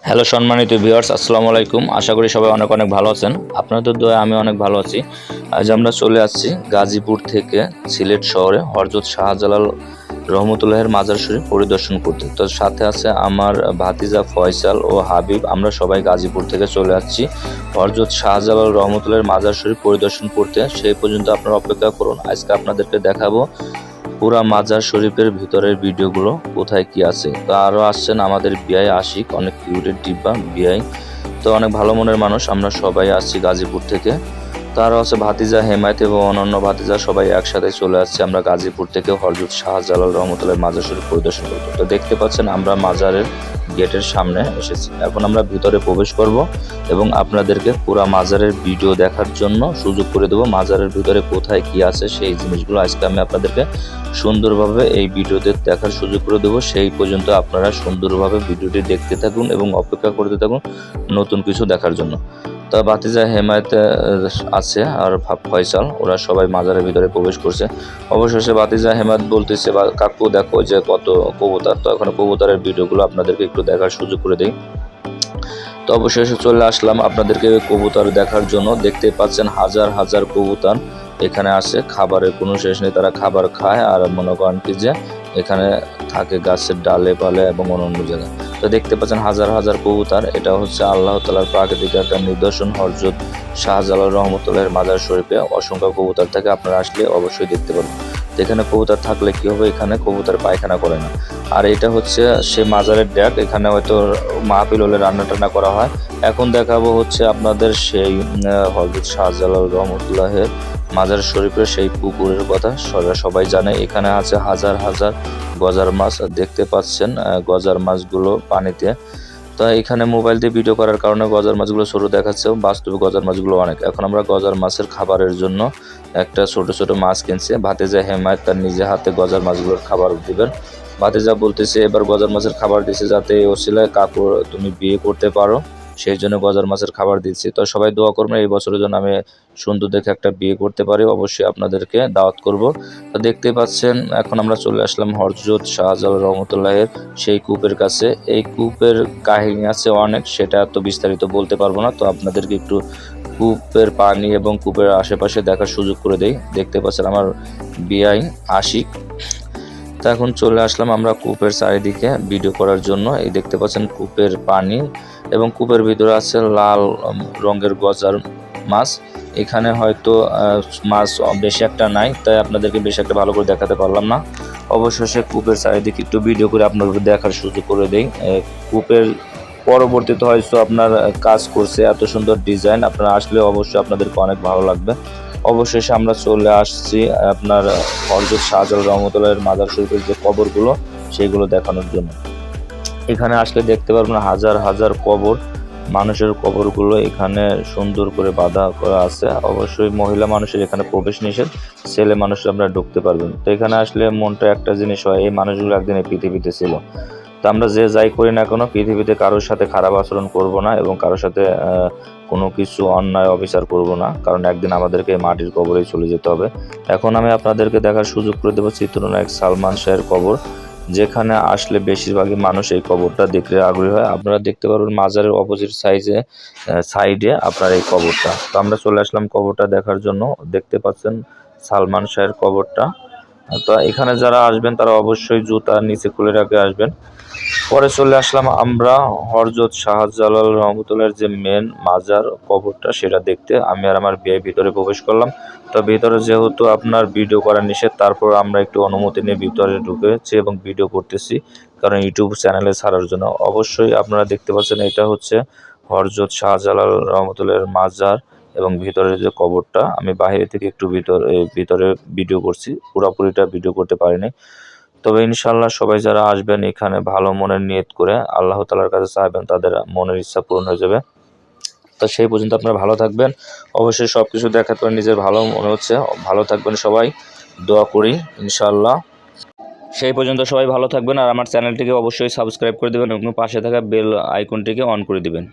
Hello সম্মানিত viewers, আসসালামু আলাইকুম। আশা করি সবাই অনেক অনেক ভালো আছেন। আপনাদের দোয়ায় আমি অনেক ভালো আছি। আজ আমরা চলে আসছি গাজীপুর থেকে সিলেট শহরে হযরত শাহজালাল রহমতুল্লাহের মাজার শরীফ পরিদর্শন করতে। তো সাথে আছে আমার ভাতিজা ফয়সাল ও হাবিব। আমরা সবাই গাজীপুর থেকে চলে আসছি হযরত শাহজালাল রহমতুল্লাহের মাজার শরীফ পরিদর্শন করতে। সেই পর্যন্ত আপনারা অপেক্ষা করুন। আজকে আপনাদেরকে দেখাবো পুরা মাজার শরীফের ভিতরের ভিডিওগুলো কোথায় কি আছে। তো আরও আসছেন আমাদের বিআই আশিক, অনেক কিউটের ডিব্বা বিআই, তো অনেক ভালো মনের মানুষ। আমরা সবাই আসছি গাজীপুর থেকে। তো আরও আছে ভাতিজা হেমায়েত এবং অন্যান্য ভাতিজা, সবাই একসাথে চলে আসছে আমরা গাজীপুর থেকে হযরত শাহজালাল রহমতুল্লাহ মাজার শরীফ পরিদর্শন করতে। তো দেখতে পাচ্ছেন আমরা মাজারের গেটের সামনে এসেছি। এখন আমরা ভিতরে প্রবেশ করব এবং আপনাদেরকে পুরা মাজারের ভিডিও দেখার জন্য সুযোগ করে দেবো। মাজারের ভিতরে কোথায় কি আছে সেই জিনিসগুলো আজকে আমি আপনাদেরকে সুন্দরভাবে এই ভিডিওতে দেখার সুযোগ করে দেবো। সেই পর্যন্ত আপনারা সুন্দরভাবে ভিডিওটি দেখতে থাকুন এবং অপেক্ষা করতে থাকুন নতুন কিছু দেখার জন্য। তা ভাতিজা হেমায়েত আছে আর ফয়সাল, ওরা সবাই মাজারের ভিতরে প্রবেশ করছে। অবশেষে ভাতিজা হেমায়েত বলতেছে, কাকু দেখো যে কত কবুতর। তো এখন কবুতরের ভিডিওগুলো আপনাদেরকে একটু দেখার সুযোগ করে দিই। তো অবশেষে চলে আসলাম আপনাদেরকে কবুতর দেখার জন্য। দেখতে পাচ্ছেন হাজার হাজার কবুতর এখানে আসে, খাবারের কোনো শেষ নেই। তারা খাবার খায় আর মনে করেন কি যে এখানে থাকে গাছের ডালে পালে এবং অন্য জায়গায়। তো দেখতে পাচ্ছেন হাজার হাজার কবুতর। এটা হচ্ছে আল্লাহ তাআলার প্রাকৃতিক একটা নিদর্শন। হযরত শাহজালাল রহমতুল্লাহের মাজার শরীফে অসংখ্য কবুতর থাকে, আপনারা আসলে অবশ্যই দেখতে পারবেন। এখানে কবুতর থাকলে কি হবে, এখানে কবুতর পায়খানা করে না। আর এটা হচ্ছে সে মাজারের ড্যাক, এখানে হয়তো মাহফিল হলে রান্না টান্না করা হয়। এখন দেখাবো হচ্ছে আপনাদের সেই হযরত শাহজালাল রহমতুল্লাহের মাজার শরীফের সেই পুকুরের কথা। সবাই জানে এখানে আছে হাজার হাজার গজার মাছ। দেখতে পাচ্ছেন গজার মাছগুলো পানিতে। তো এখানে মোবাইল দিয়ে ভিডিও করার কারণে গজার মাছগুলো ছোট দেখাচ্ছে, বাস্তবে গজার মাছগুলো অনেক। এখন আমরা গজার মাছের খাবারের জন্য একটা ছোট ছোট মাছ কিনছি। ভাতিজা হেমায়েত তার নিজে হাতে গজার মাছগুলোর খাবার দিবেন। ভাতিজা বলতেছে এবার গজার মাছের খাবার দিছে যাতে এই ওসিলায় কাকু তুমি বিয়ে করতে পারো, সেই জন্য গজার মাছের খাবার দিচ্ছি। তো সবাই দোয়া করবেন এই বছরের জন্য আমি সুন্দর দেখে একটা বিয়ে করতে পারি। অবশ্যই আপনাদেরকে দাওয়াত করব। তো দেখতে পাচ্ছেন এখন আমরা চলে আসলাম হযরত শাহজালাল রহমতুল্লাহের সেই কূপের কাছে। এই কূপের কাহিনী আছে অনেক, সেটা তো বিস্তারিত বলতে পারবো না। তো আপনাদেরকে একটু কূপের পানি এবং কূপের আশেপাশে দেখার সুযোগ করে দেই। দেখতে পাচ্ছেন আমার বিআই আশিক। তো এখন চলে আসলাম আমরা কূপের চারিদিকে ভিডিও করার জন্য। এই দেখতে পাচ্ছেন কূপের পানি এবং কূপের ভিতরে আছে লাল রঙের গজার মাছ। এখানে হয়তো মাছ বেশি একটা নাই, তাই আপনাদেরকে বেশি একটা ভালো করে দেখাতে পারলাম না। অবশেষে কূপের চারিদিকে একটু ভিডিও করে আপনাদের দেখার সুযোগ করে দেই। কূপের পরবর্তীতে হয়তো আপনার কাজ করছে এত সুন্দর ডিজাইন, আপনারা আসলে অবশ্যই আপনাদেরকে অনেক ভালো লাগবে। অবশেষে আমরা চলে আসছি আপনার হযরত শাহজালাল রহমতুল্লাহের মাজার শরীফের যে কবরগুলো সেগুলো দেখানোর জন্য। এখানে আসলে দেখতে পারবেন হাজার হাজার কবর, মানুষের কবরগুলো এখানে সুন্দর করে বাঁধা করা আছে। অবশ্যই মহিলা মানুষের এখানে প্রবেশ নিষেধ, ছেলে মানুষ আপনারা ঢুকতে পারবেন। তো এখানে আসলে মনটা একটা জিনিস হয়, এই মানুষগুলো একদিন এই পৃথিবীতে ছিল। তো আমরা যে যাই করি না কেন পৃথিবীতে কারোর সাথে খারাপ আচরণ করব না এবং কারোর সাথে কোনো কিছু অন্যায় অবিচার করব না, কারণ একদিন আমাদেরকে মাটির কবরেই চলে যেতে হবে। এখন আমি আপনাদেরকে দেখার সুযোগ করে দেবো চিত্রনায়ক সালমান শাহের কবর, যেখানে আসলে বেশিরভাগই মানুষ এই কবরটা দেখতে আগ্রহী হয়। আপনারা দেখতে পারবেন মাজারের অপোজিট সাইডে আপনার এই কবরটা। তো আমরা চলে আসলাম কবরটা দেখার জন্য। দেখতে পাচ্ছেন সালমান শাহের কবরটা। তো এখানে যারা আসবেন তারা অবশ্যই জুতা নিচে খুলে রাখে আসবেন। পরে চলে আসলাম আমরা হযরত শাহজালাল রহমতুল্লাহের যে মেন মাজার কবরটা সেটা দেখতে। আমি আর আমার বিয়ে ভিতরে প্রবেশ করলাম। তো ভিতরে যেহেতু আপনার ভিডিও করা নিষেধ, তারপর আমরা একটু অনুমতি নিয়ে ভিতরে ঢুকেছি এবং ভিডিও করতেছি, কারণ ইউটিউব চ্যানেলে ছাড়ার জন্য। অবশ্যই আপনারা দেখতে পাচ্ছেন এটা হচ্ছে হযরত শাহজালাল রহমতুল্লাহের মাজার এবং ভিতরের যে কবরটা। আমি বাইরে থেকে একটু ভিতরে ভিডিও করছি, পুরোপুরিটা ভিডিও করতে পারিনি। তবে ইনশাআল্লাহ সবাই যারা আসবেন এখানে ভালো মনের নিয়ত করে আল্লাহ তাআলার কাছে চাইবেন, তাদের মনের ইচ্ছা পূরণ হয়ে যাবে। তো সেই পর্যন্ত আপনারা ভালো থাকবেন। অবশ্যই সব কিছু দেখার পর নিজের ভালো মনে হচ্ছে। ভালো থাকবেন সবাই, দোয়া করি ইনশাআল্লাহ। সেই পর্যন্ত সবাই ভালো থাকবেন আর আমার চ্যানেলটিকে অবশ্যই সাবস্ক্রাইব করে দেবেন এবং পাশে থাকা বেল আইকনটিকে অন করে দিবেন।